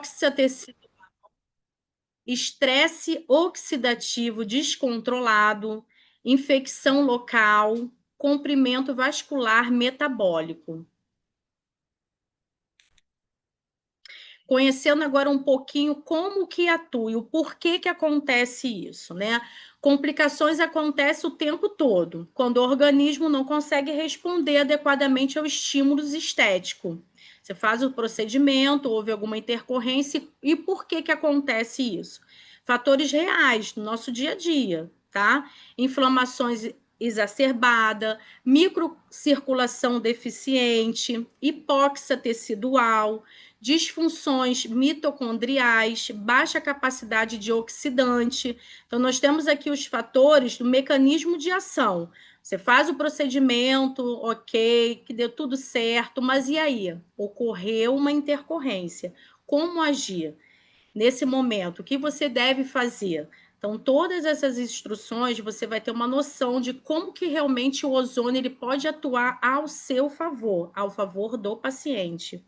hipóxia tecidual, estresse oxidativo descontrolado, infecção local, comprimento vascular metabólico. Conhecendo agora um pouquinho como que atua e o porquê que acontece isso, né? Complicações acontecem o tempo todo, quando o organismo não consegue responder adequadamente ao estímulo estético. Você faz o procedimento, houve alguma intercorrência, e por que que acontece isso? Fatores reais no nosso dia a dia, tá? Inflamações exacerbada, microcirculação deficiente, hipóxia tecidual, disfunções mitocondriais, baixa capacidade de oxidante. Então, nós temos aqui os fatores do mecanismo de ação. Você faz o procedimento, ok, que deu tudo certo, mas e aí? Ocorreu uma intercorrência. Como agir? Nesse momento, o que você deve fazer? Então, todas essas instruções, você vai ter uma noção de como que realmente o ozônio ele pode atuar ao seu favor, ao favor do paciente.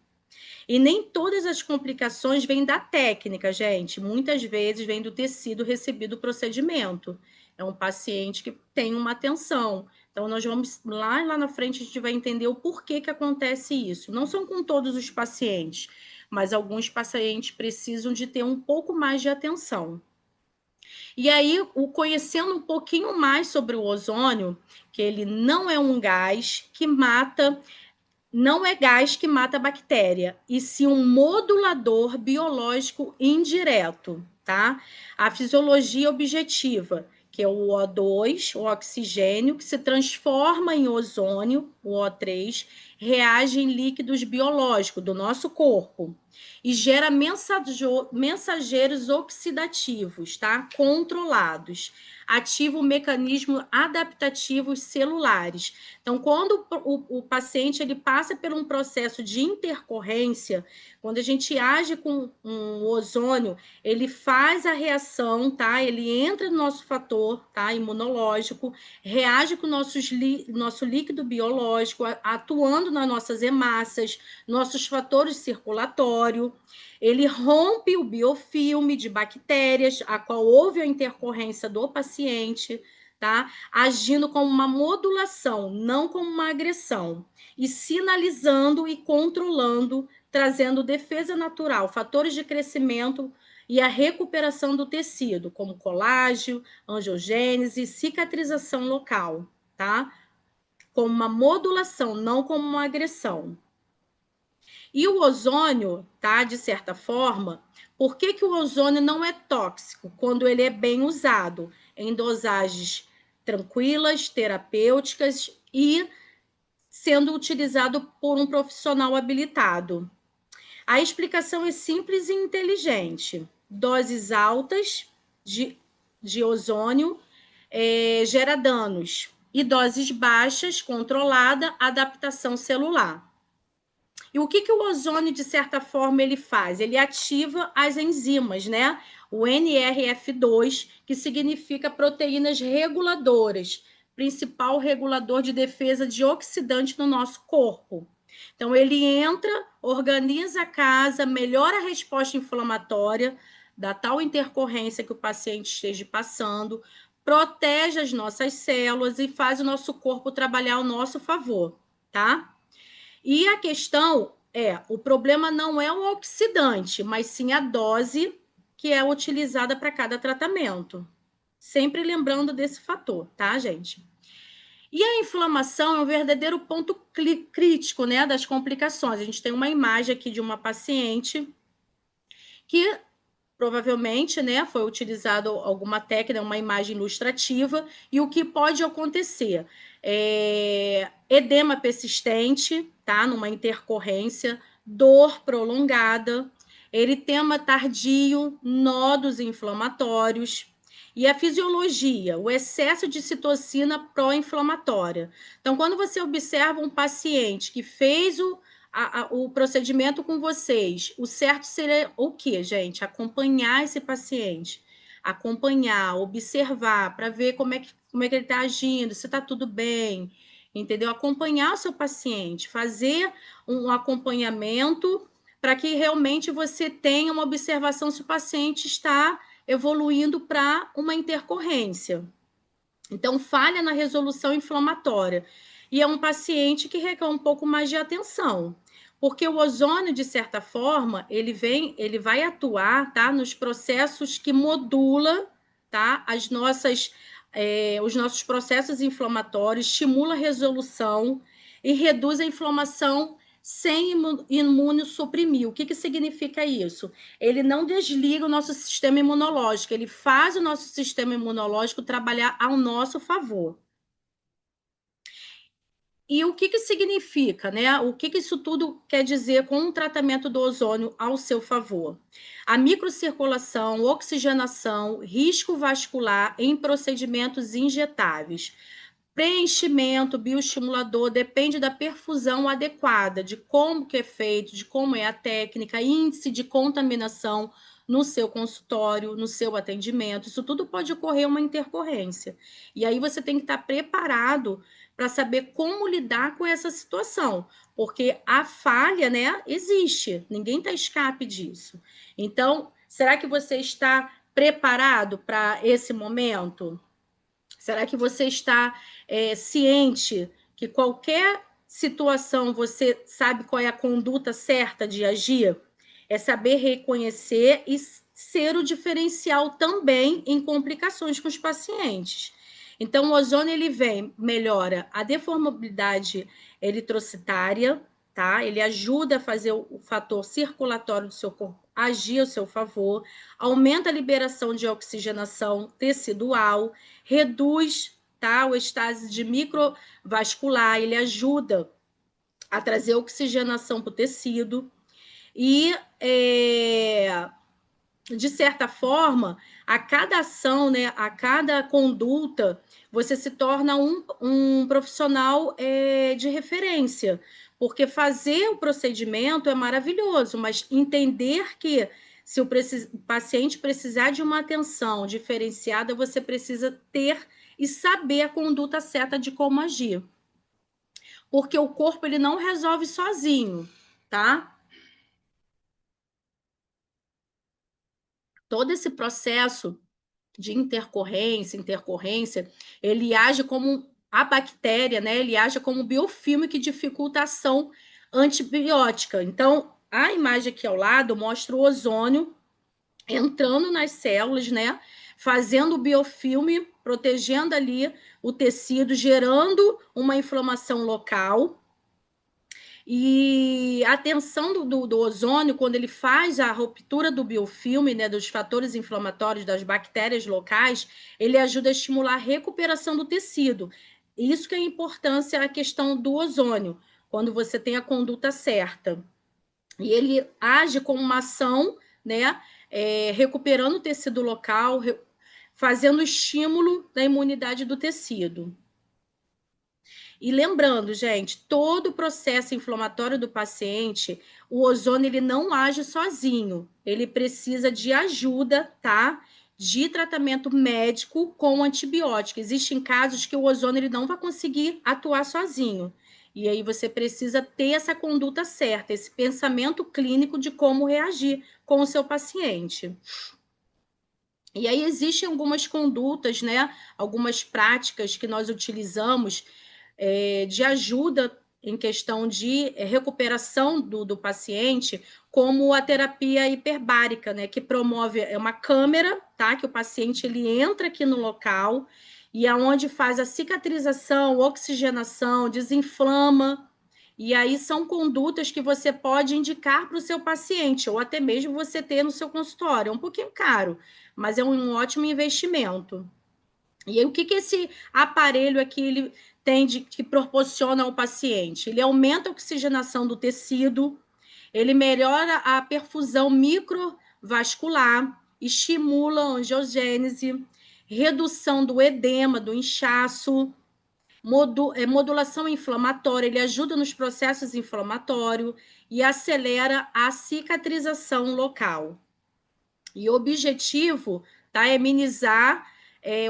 E nem todas as complicações vêm da técnica, gente. Muitas vezes vem do tecido recebido o procedimento. É um paciente que tem uma tensão. Então, nós vamos lá na frente, a gente vai entender o porquê que acontece isso. Não são com todos os pacientes, mas alguns pacientes precisam de ter um pouco mais de atenção. E aí, conhecendo um pouquinho mais sobre o ozônio, que ele não é um gás que mata, não é gás que mata a bactéria, e sim um modulador biológico indireto, tá? A fisiologia objetiva, que é o O2, o oxigênio, que se transforma em ozônio, o O3, reage em líquidos biológicos do nosso corpo e gera mensageiros oxidativos, tá? Controlados. Ativa o mecanismo adaptativos celulares. Então, quando o paciente ele passa por um processo de intercorrência, quando a gente age com um ozônio, ele faz a reação, tá? Ele entra no nosso fator, tá? Imunológico, reage com o nosso líquido biológico, atuando nas nossas hemácias, nossos fatores circulatórios. Ele rompe o biofilme de bactérias, a qual houve a intercorrência do paciente, tá? Agindo como uma modulação, não como uma agressão, e sinalizando e controlando, trazendo defesa natural, fatores de crescimento e a recuperação do tecido, como colágeno, angiogênese, cicatrização local, tá? Como uma modulação, não como uma agressão. E o ozônio, tá? De certa forma, por que que o ozônio não é tóxico quando ele é bem usado em dosagens tranquilas, terapêuticas e sendo utilizado por um profissional habilitado? A explicação é simples e inteligente. Doses altas de ozônio gera danos e doses baixas, controlada, adaptação celular. E o que o ozônio, de certa forma, ele faz? Ele ativa as enzimas, né? O NRF2, que significa proteínas reguladoras, principal regulador de defesa de oxidante no nosso corpo. Então, ele entra, organiza a casa, melhora a resposta inflamatória da tal intercorrência que o paciente esteja passando, protege as nossas células e faz o nosso corpo trabalhar ao nosso favor, tá? E a questão o problema não é o oxidante, mas sim a dose que é utilizada para cada tratamento. Sempre lembrando desse fator, tá, gente? E a inflamação é um verdadeiro ponto crítico, né, das complicações. A gente tem uma imagem aqui de uma paciente que provavelmente, né, foi utilizado alguma técnica, uma imagem ilustrativa, e o que pode acontecer? Edema persistente, tá, numa intercorrência, dor prolongada, eritema tardio, nódulos inflamatórios, e a fisiologia, o excesso de citocina pró-inflamatória. Então, quando você observa um paciente que fez o procedimento com vocês, o certo seria o quê, gente? Acompanhar esse paciente, acompanhar, observar, para ver como é que ele está agindo, se está tudo bem, entendeu? Acompanhar o seu paciente, fazer um acompanhamento para que realmente você tenha uma observação se o paciente está evoluindo para uma intercorrência. Então, falha na resolução inflamatória. E é um paciente que requer um pouco mais de atenção, porque o ozônio, de certa forma, ele vai atuar, tá, nos processos que modula, tá, os nossos processos inflamatórios, estimula a resolução e reduz a inflamação sem imunossuprimir. O que significa isso? Ele não desliga o nosso sistema imunológico, ele faz o nosso sistema imunológico trabalhar ao nosso favor. E o que significa, né? O que isso tudo quer dizer com o tratamento do ozônio ao seu favor? A microcirculação, oxigenação, risco vascular em procedimentos injetáveis. Preenchimento bioestimulador depende da perfusão adequada, de como que é feito, de como é a técnica, índice de contaminação no seu consultório, no seu atendimento. Isso tudo pode ocorrer uma intercorrência. E aí você tem que estar preparado para saber como lidar com essa situação, porque a falha, né, existe. Ninguém está escape disso. Então, será que você está preparado para esse momento? Será que você está ciente que qualquer situação você sabe qual é a conduta certa de agir? É saber reconhecer e ser o diferencial também em complicações com os pacientes. Então, o ozônio melhora a deformabilidade eritrocitária, tá? Ele ajuda a fazer o fator circulatório do seu corpo agir ao seu favor, aumenta a liberação de oxigenação tecidual, reduz, tá, o estase de microvascular, ele ajuda a trazer oxigenação para o tecido e, de certa forma, a cada ação, né, a cada conduta, você se torna um profissional de referência, porque fazer o procedimento é maravilhoso, mas entender que se o paciente precisar de uma atenção diferenciada, você precisa ter e saber a conduta certa de como agir. Porque o corpo ele não resolve sozinho, tá? Todo esse processo de intercorrência, ele age como a bactéria, né? Ele age como um biofilme que dificulta a ação antibiótica. Então, a imagem aqui ao lado mostra o ozônio entrando nas células, né? Fazendo o biofilme, protegendo ali o tecido, gerando uma inflamação local. E a tensão do ozônio, quando ele faz a ruptura do biofilme, né, dos fatores inflamatórios das bactérias locais, ele ajuda a estimular a recuperação do tecido. Isso que é a importância, a questão do ozônio, quando você tem a conduta certa. E ele age como uma ação, né, recuperando o tecido local, fazendo estímulo da imunidade do tecido. E lembrando, gente, todo o processo inflamatório do paciente, o ozônio ele não age sozinho. Ele precisa de ajuda, tá? De tratamento médico com antibiótico. Existem casos que o ozônio ele não vai conseguir atuar sozinho. E aí você precisa ter essa conduta certa, esse pensamento clínico de como reagir com o seu paciente. E aí existem algumas condutas, né? Algumas práticas que nós utilizamos de ajuda em questão de recuperação do paciente, como a terapia hiperbárica, né, que promove uma câmera, tá, que o paciente ele entra aqui no local e aonde faz a cicatrização, oxigenação, desinflama. E aí são condutas que você pode indicar para o seu paciente, ou até mesmo você ter no seu consultório. É um pouquinho caro, mas é um ótimo investimento. E aí, o que esse aparelho aqui ele tem que proporciona ao paciente? Ele aumenta a oxigenação do tecido, ele melhora a perfusão microvascular, estimula a angiogênese, redução do edema, do inchaço, modulação inflamatória, ele ajuda nos processos inflamatórios e acelera a cicatrização local. E o objetivo, tá, é minimizar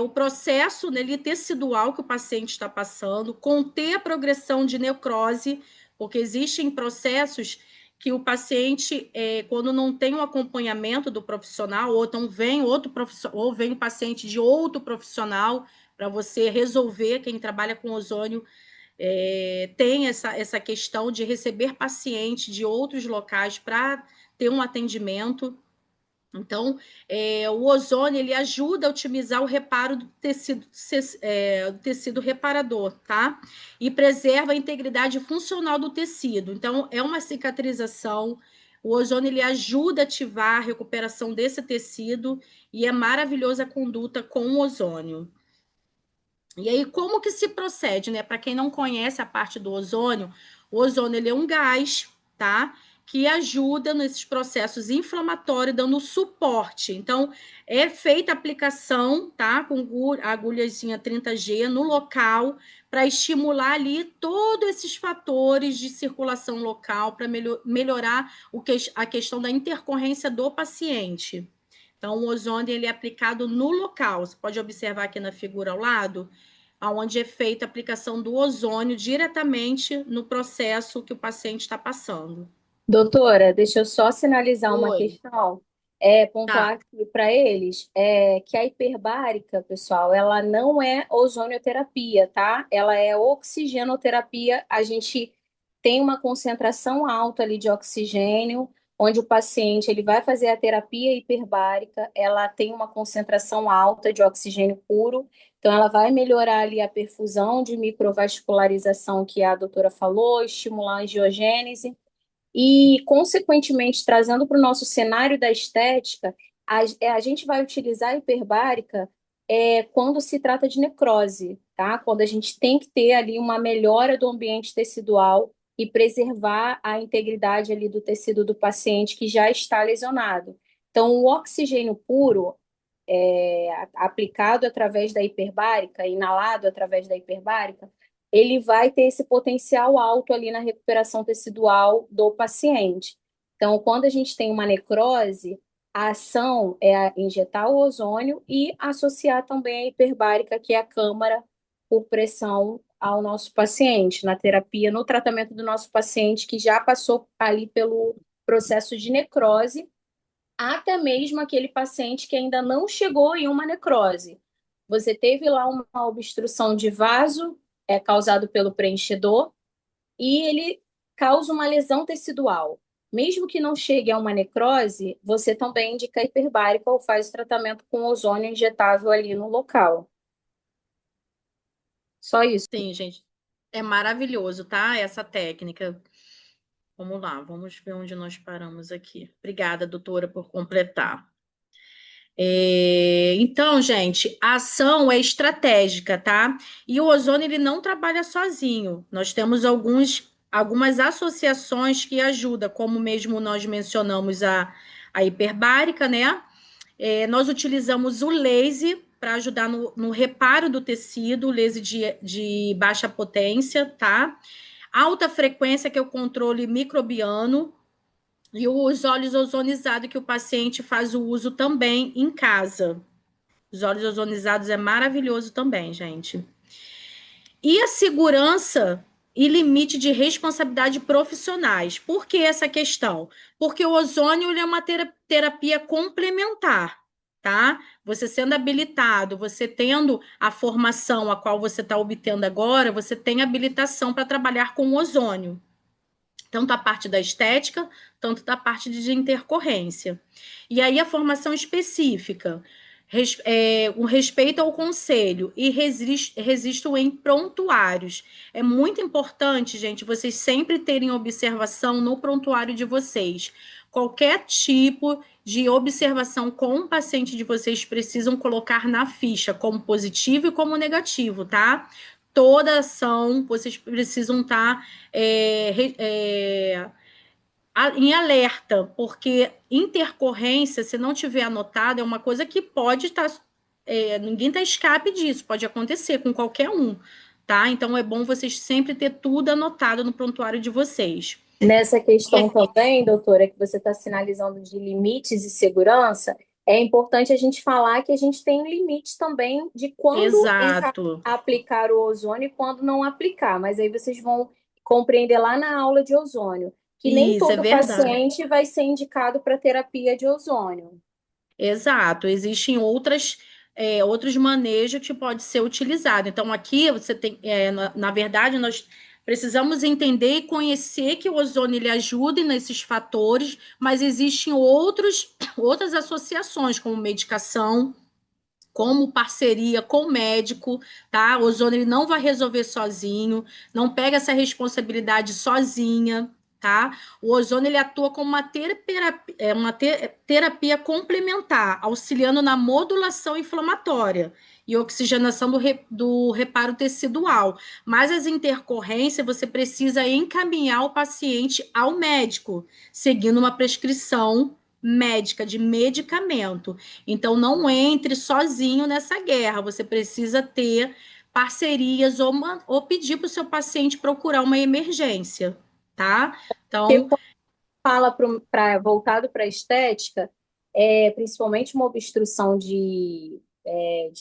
o processo nele tecidual que o paciente está passando, conter a progressão de necrose, porque existem processos que o paciente, quando não tem o acompanhamento do profissional, ou então vem outro profissional, ou vem o paciente de outro profissional para você resolver, quem trabalha com ozônio tem essa questão de receber paciente de outros locais para ter um atendimento. Então, o ozônio ele ajuda a otimizar o reparo do tecido reparador, tá? E preserva a integridade funcional do tecido. Então, é uma cicatrização. O ozônio ele ajuda a ativar a recuperação desse tecido e é maravilhosa a conduta com o ozônio. E aí, como que se procede, né? Para quem não conhece a parte do ozônio, o ozônio ele é um gás, tá? Que ajuda nesses processos inflamatórios, dando suporte. Então, é feita a aplicação, tá? Com a agulhazinha 30G no local, para estimular ali todos esses fatores de circulação local, para melhorar a questão da intercorrência do paciente. Então, o ozônio ele é aplicado no local. Você pode observar aqui na figura ao lado, onde é feita a aplicação do ozônio diretamente no processo que o paciente está passando. Doutora, deixa eu só sinalizar uma Oi. questão, pontuar Tá. aqui para eles, que a hiperbárica, pessoal, ela não é ozonioterapia, tá? Ela é oxigenoterapia. A gente tem uma concentração alta ali de oxigênio, onde o paciente ele vai fazer a terapia hiperbárica, ela tem uma concentração alta de oxigênio puro, então ela vai melhorar ali a perfusão de microvascularização que a doutora falou, estimular a angiogênese. E, consequentemente, trazendo para o nosso cenário da estética, a gente vai utilizar a hiperbárica quando se trata de necrose, tá? Quando a gente tem que ter ali uma melhora do ambiente tecidual e preservar a integridade ali do tecido do paciente que já está lesionado. Então, o oxigênio puro, aplicado através da hiperbárica, inalado através da hiperbárica, ele vai ter esse potencial alto ali na recuperação tecidual do paciente. Então, quando a gente tem uma necrose, a ação é injetar o ozônio e associar também a hiperbárica, que é a câmara por pressão ao nosso paciente, na terapia, no tratamento do nosso paciente que já passou ali pelo processo de necrose, até mesmo aquele paciente que ainda não chegou em uma necrose. Você teve lá uma obstrução de vaso, causado pelo preenchedor, e ele causa uma lesão tecidual. Mesmo que não chegue a uma necrose, você também indica hiperbárica ou faz o tratamento com ozônio injetável ali no local. Só isso. Sim, gente. É maravilhoso, tá? Essa técnica. Vamos lá, vamos ver onde nós paramos aqui. Obrigada, doutora, por completar. Então, gente, a ação é estratégica, tá? E o ozônio ele não trabalha sozinho. Nós temos algumas associações que ajudam, como mesmo nós mencionamos a hiperbárica, né? Nós utilizamos o laser para ajudar no reparo do tecido, o laser de baixa potência, tá? Alta frequência, que é o controle microbiano, e os óleos ozonizados, que o paciente faz o uso também em casa. Os óleos ozonizados é maravilhoso também, gente. E a segurança e limite de responsabilidade profissionais. Por que essa questão? Porque o ozônio ele é uma terapia complementar, tá? Você sendo habilitado, você tendo a formação a qual você está obtendo agora, você tem habilitação para trabalhar com o ozônio. Tanto a parte da estética, tanto da parte de intercorrência. E aí a formação específica, o respeito ao conselho e resisto em prontuários. É muito importante, gente, vocês sempre terem observação no prontuário de vocês. Qualquer tipo de observação com o paciente de vocês precisam colocar na ficha, como positivo e como negativo, tá? Toda ação, vocês precisam estar em alerta, porque intercorrência, se não tiver anotado, é uma coisa que pode estar. Ninguém está escape disso, pode acontecer com qualquer um, tá? Então é bom vocês sempre ter tudo anotado no prontuário de vocês. Nessa questão também, doutora, que você está sinalizando de limites e segurança, é importante a gente falar que a gente tem um limite também de quando Exato. aplicar o ozônio e quando não aplicar, mas aí vocês vão compreender lá na aula de ozônio. que nem Isso é todo verdade. paciente vai ser indicado para terapia de ozônio. Exato, existem outros manejos que pode ser utilizado. Então, aqui você tem, na verdade, nós precisamos entender e conhecer que o ozônio ele ajuda nesses fatores, mas existem outras associações, como medicação, como parceria com o médico, tá? O ozônio ele não vai resolver sozinho, não pega essa responsabilidade sozinha, tá? O ozônio ele atua como uma terapia complementar, auxiliando na modulação inflamatória e oxigenação do reparo tecidual. Mas as intercorrências você precisa encaminhar o paciente ao médico, seguindo uma prescrição médica de medicamento. Então, não entre sozinho nessa guerra. Você precisa ter parcerias ou pedir para o seu paciente procurar uma emergência, tá? Porque Então, quando fala voltado para a estética, principalmente uma obstrução de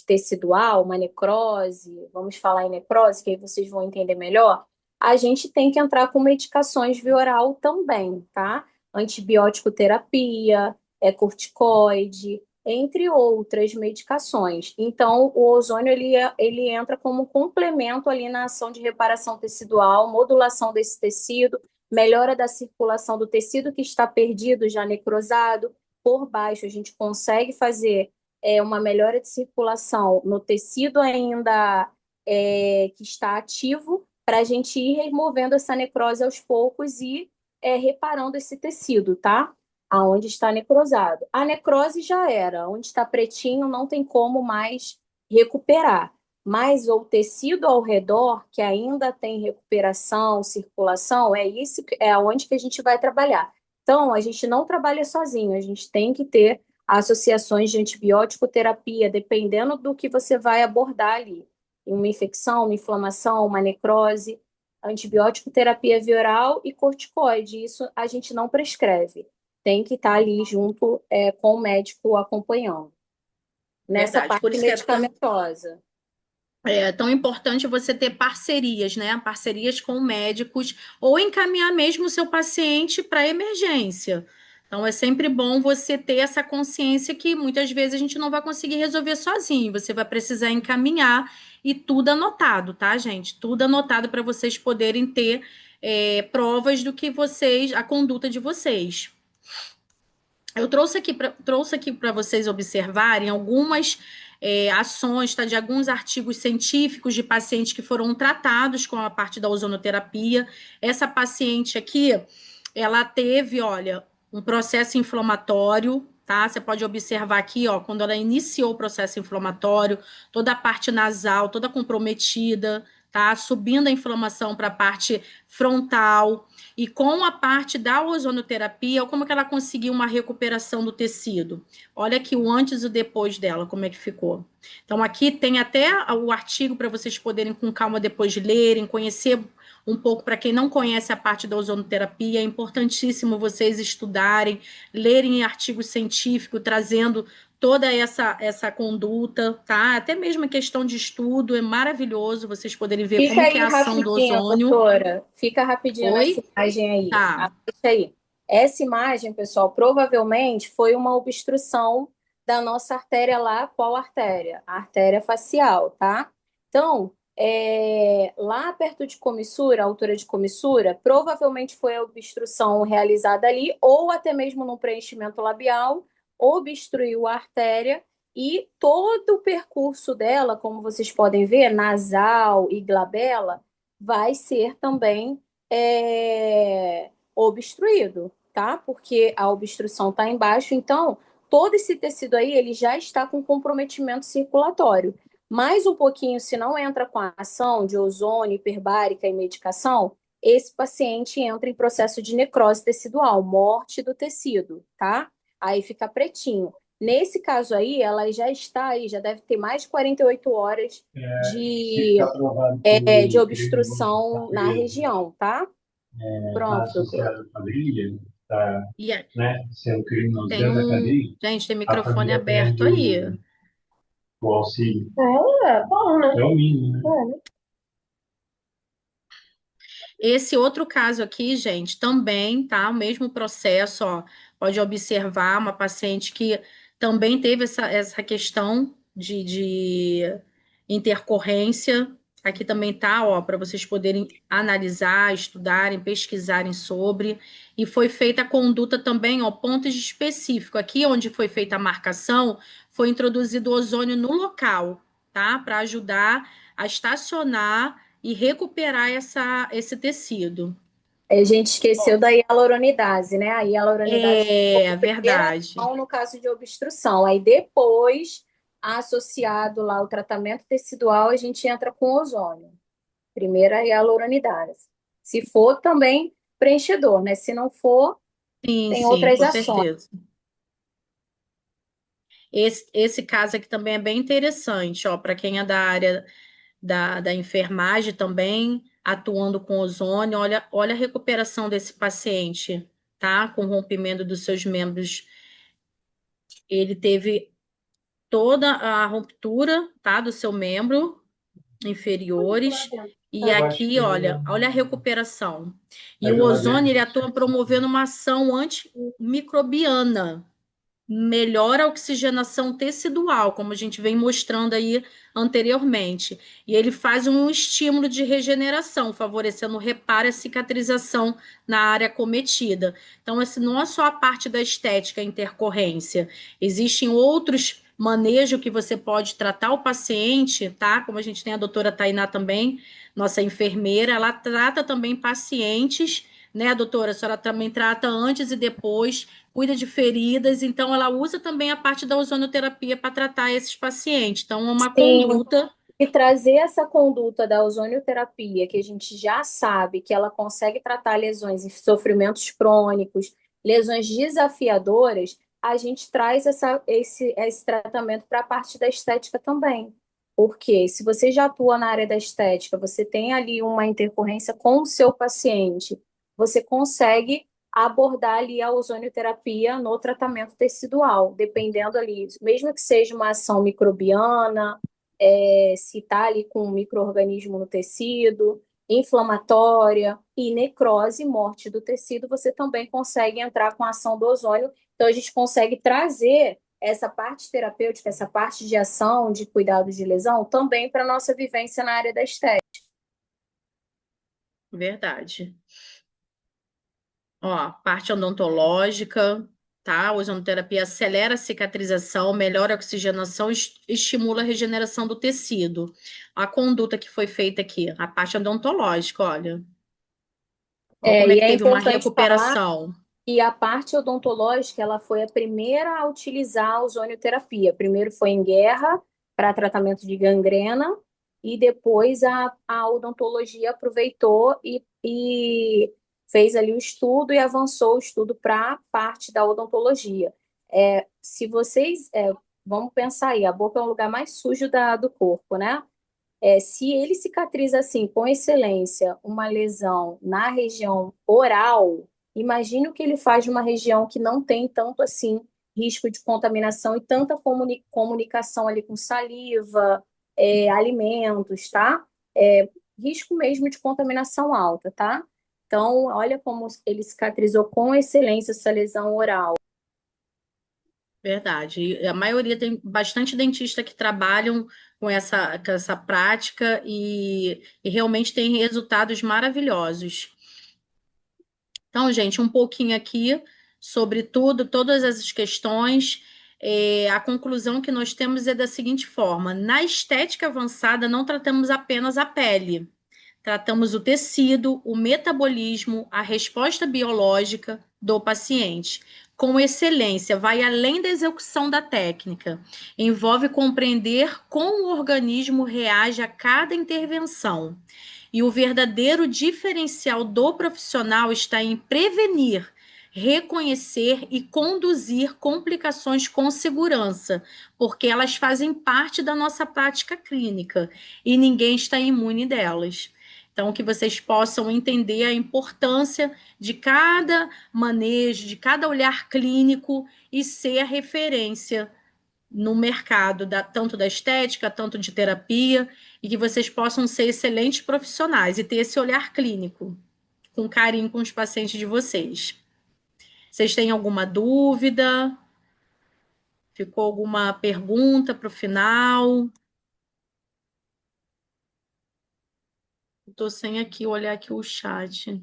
tecidual, uma necrose, vamos falar em necrose, que aí vocês vão entender melhor, a gente tem que entrar com medicações via oral também, tá? Antibiótico terapia, corticoide, entre outras medicações. Então, o ozônio ele entra como um complemento ali na ação de reparação tecidual, modulação desse tecido, melhora da circulação do tecido que está perdido, já necrosado. Por baixo, a gente consegue fazer uma melhora de circulação no tecido ainda que está ativo, para a gente ir removendo essa necrose aos poucos e reparando esse tecido, tá? Aonde está necrosado. A necrose já era, onde está pretinho não tem como mais recuperar. Mas o tecido ao redor, que ainda tem recuperação, circulação, é onde que a gente vai trabalhar. Então, a gente não trabalha sozinho, a gente tem que ter associações de antibiótico terapia, dependendo do que você vai abordar ali. Uma infecção, uma inflamação, uma necrose, antibiótico terapia via oral e corticoide. Isso a gente não prescreve. Tem que estar ali junto com o médico acompanhando. Nessa verdade. Por parte isso que medicamentosa. é tão importante você ter parcerias, né? Parcerias com médicos ou encaminhar mesmo o seu paciente para emergência. Então, é sempre bom você ter essa consciência que muitas vezes a gente não vai conseguir resolver sozinho. Você vai precisar encaminhar e tudo anotado, tá, gente? Tudo anotado para vocês poderem ter provas do que a conduta de vocês. Eu trouxe aqui para vocês observarem algumas ações, tá, de alguns artigos científicos de pacientes que foram tratados com a parte da ozonoterapia. Essa paciente aqui, ela teve, olha, um processo inflamatório, tá? Você pode observar aqui, ó, quando ela iniciou o processo inflamatório, toda a parte nasal, toda comprometida, tá? Subindo a inflamação para a parte frontal. E com a parte da ozonoterapia, como que ela conseguiu uma recuperação do tecido? Olha aqui o antes e o depois dela, como é que ficou. Então, aqui tem até o artigo para vocês poderem, com calma, depois de lerem, conhecer um pouco. Para quem não conhece a parte da ozonoterapia, é importantíssimo vocês estudarem, lerem artigos científicos, trazendo toda essa conduta, tá? Até mesmo a questão de estudo, é maravilhoso vocês poderem ver Fica como que é aí a ação do rapidinho, ozônio. doutora. Fica rapidinho nessa Oi? imagem aí. Tá. Assiste aí. Essa imagem, pessoal, provavelmente foi uma obstrução da nossa artéria lá. Qual artéria? A artéria facial, tá? Então, lá perto de comissura, altura de comissura, provavelmente foi a obstrução realizada ali, ou até mesmo no preenchimento labial, obstruiu a artéria e todo o percurso dela, como vocês podem ver, nasal e glabela, vai ser também obstruído, tá? Porque a obstrução está embaixo, então todo esse tecido aí ele já está com comprometimento circulatório. Mais um pouquinho, se não entra com a ação de ozônio, hiperbárica e medicação, esse paciente entra em processo de necrose tecidual, morte do tecido, tá? Aí fica pretinho. Nesse caso aí, ela já está aí, já deve ter mais de 48 horas de obstrução na região, tá? Pronto, doutor. E tem um. Gente, tem microfone aberto aí. É bom, né? É, né? Esse outro caso aqui, gente, também tá o mesmo processo, ó. Pode observar uma paciente que também teve essa questão de intercorrência. Aqui também tá, ó, para vocês poderem analisar, estudarem, pesquisarem sobre. E foi feita a conduta também, ó, pontos específicos. Aqui onde foi feita a marcação, foi introduzido ozônio no local, tá? Para ajudar a estacionar e recuperar esse tecido. A gente esqueceu da hialuronidase, né? A hialuronidase É foi a primeira verdade. ação no caso de obstrução. Aí depois, associado lá ao tratamento tecidual, a gente entra com ozônio. Primeiro a hialuronidase. Se for, também preenchedor, né? Se não for, Sim, tem sim, outras com ações. certeza. Esse caso aqui também é bem interessante, ó, para quem é da área da enfermagem também, atuando com ozônio, olha a recuperação desse paciente, tá? Com rompimento dos seus membros. Ele teve toda a ruptura, tá? Do seu membro inferiores. E aqui, olha a recuperação. E o ozônio, ele atua promovendo uma ação antimicrobiana, melhora a oxigenação tecidual, como a gente vem mostrando aí anteriormente. E ele faz um estímulo de regeneração, favorecendo o reparo e a cicatrização na área acometida. Então, esse não é só a parte da estética, a intercorrência. Existem outros manejos que você pode tratar o paciente, tá? Como a gente tem a doutora Tainá também, nossa enfermeira, ela trata também pacientes, né, doutora? A senhora também trata antes e depois, cuida de feridas, então ela usa também a parte da ozonoterapia para tratar esses pacientes. Então, é uma Sim, conduta. e trazer essa conduta da ozonioterapia, que a gente já sabe que ela consegue tratar lesões e sofrimentos crônicos, lesões desafiadoras, a gente traz esse tratamento para a parte da estética também. Porque se você já atua na área da estética, você tem ali uma intercorrência com o seu paciente, você consegue abordar ali a ozonioterapia no tratamento tecidual, dependendo ali, mesmo que seja uma ação microbiana, se está ali com um micro-organismo no tecido, inflamatória e necrose, morte do tecido, você também consegue entrar com a ação do ozônio. Então, a gente consegue trazer essa parte terapêutica, essa parte de ação, de cuidado de lesão, também para a nossa vivência na área da estética. Verdade. Ó, parte odontológica, tá? A ozonoterapia acelera a cicatrização, melhora a oxigenação, estimula a regeneração do tecido. A conduta que foi feita aqui, a parte odontológica, olha. Ó, como é E que é teve uma importante falar recuperação. que a parte odontológica ela foi a primeira a utilizar a ozonioterapia. Primeiro foi em guerra para tratamento de gangrena e depois a odontologia aproveitou e fez ali o estudo e avançou o estudo para a parte da odontologia. Se vocês vamos pensar aí, a boca é o lugar mais sujo do corpo, né? Se ele cicatriza assim com excelência uma lesão na região oral, imagine o que ele faz numa região que não tem tanto assim risco de contaminação e tanta comunicação ali com saliva, alimentos, tá? Risco mesmo de contaminação alta, tá? Então, olha como ele cicatrizou com excelência essa lesão oral. Verdade. E a maioria tem bastante dentista que trabalham com essa prática e realmente tem resultados maravilhosos. Então, gente, um pouquinho aqui sobre tudo, todas essas questões. A conclusão que nós temos é da seguinte forma: na estética avançada, não tratamos apenas a pele. Tratamos o tecido, o metabolismo, a resposta biológica do paciente. Com excelência, vai além da execução da técnica. Envolve compreender como o organismo reage a cada intervenção. E o verdadeiro diferencial do profissional está em prevenir, reconhecer e conduzir complicações com segurança, porque elas fazem parte da nossa prática clínica e ninguém está imune delas. Então, que vocês possam entender a importância de cada manejo, de cada olhar clínico e ser a referência no mercado, tanto da estética, tanto de terapia, e que vocês possam ser excelentes profissionais e ter esse olhar clínico. com carinho com os pacientes de vocês. Vocês têm alguma dúvida? Ficou alguma pergunta para o final? Estou sem aqui olhar aqui o chat.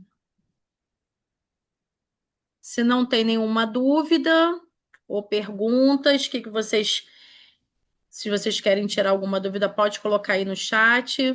Se não tem nenhuma dúvida ou perguntas, que vocês, se vocês querem tirar alguma dúvida, pode colocar aí no chat.